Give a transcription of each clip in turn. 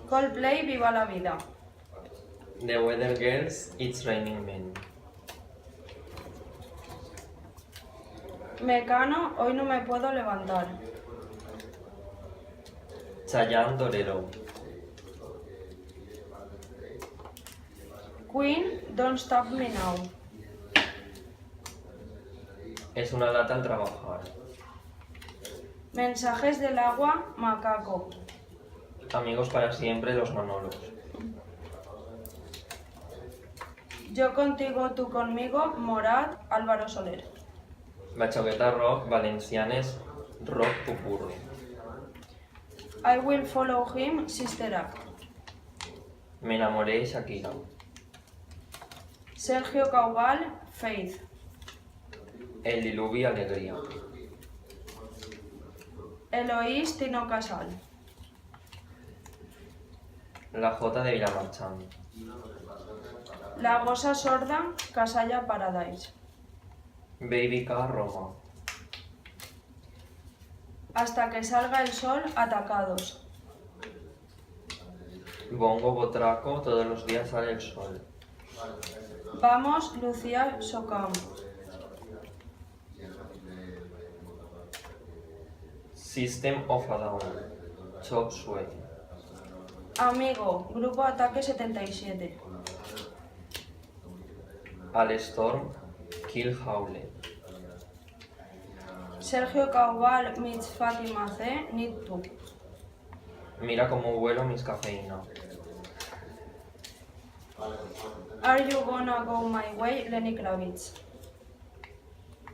Coldplay, Viva la Vida. The Weather Girls, It's Raining Men. Mecano, hoy no me puedo levantar. Chayanne Torero. Queen, Don't Stop Me Now. Es una lata al trabajar. Mensajes del agua, Macaco. Amigos para siempre, los Manolos. Yo contigo, tú conmigo, Morat, Álvaro Soler. Bachagueta Rock, Valencianes, Rock Pupurri. I Will Follow Him, Sister Act. Me enamoré, Shakira. Sergio Caubal, Faith. El diluvio, Alegría. Eloís, Tino Casal. La Jota de Vilamarchán. La Gosa Sorda, Casalla Paradise. Baby K, Roma. Hasta que salga el sol, Atacados. Bongo Botraco, todos los días sale el sol. Vamos, Lucía Socam. System of a Down, Chop Suey. Amigo, Grupo Ataque 77. Al Storm, Kill Howlett. Sergio Caubal, Mitch Fátima C, Need To. Mira cómo vuelo mis cafeína. Are You Gonna Go My Way, Lenny Kravitz.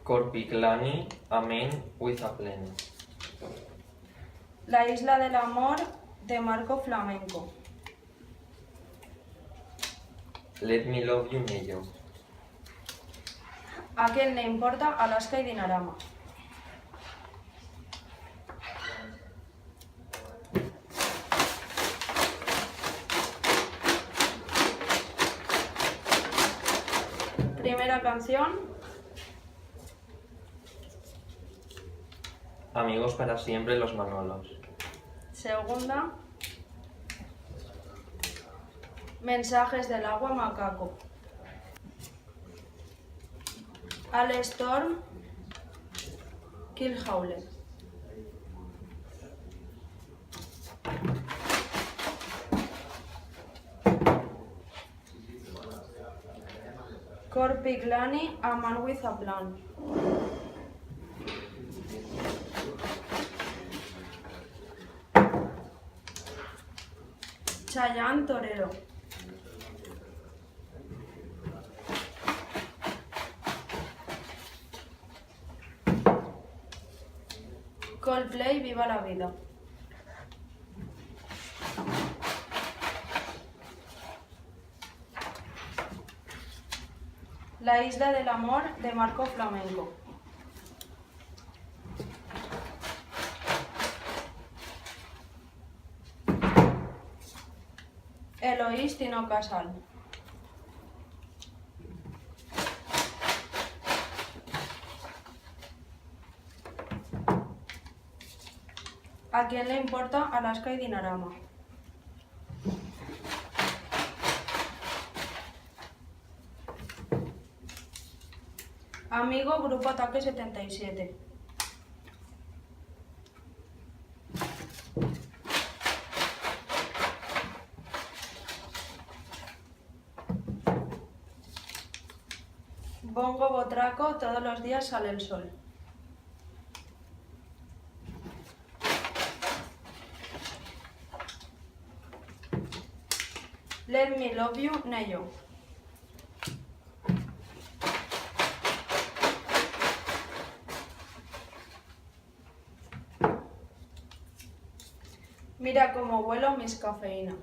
Corpiclani, Amen with a Plan. La Isla del Amor, de Marco Flamenco. Let Me Love You, Mello. ¿A quién le importa Alaska y Dinarama? Primera canción, Amigos para siempre, los Manolos. segunda, Mensajes del agua, Macaco. Al Storm, Kill Howlett. Corpiclani, A Man with a Plan. Chayanne Torero. Coldplay, Viva la Vida. La Isla del Amor, de Marco Flamenco. Eloís, Tino Casal. ¿A quién le importa Alaska y Dinarama? Amigo, Grupo Ataque 77. Bongo Botraco, todos los días sale el sol. Let Me Love You, Neyo. Mira cómo vuelo mis cafeína.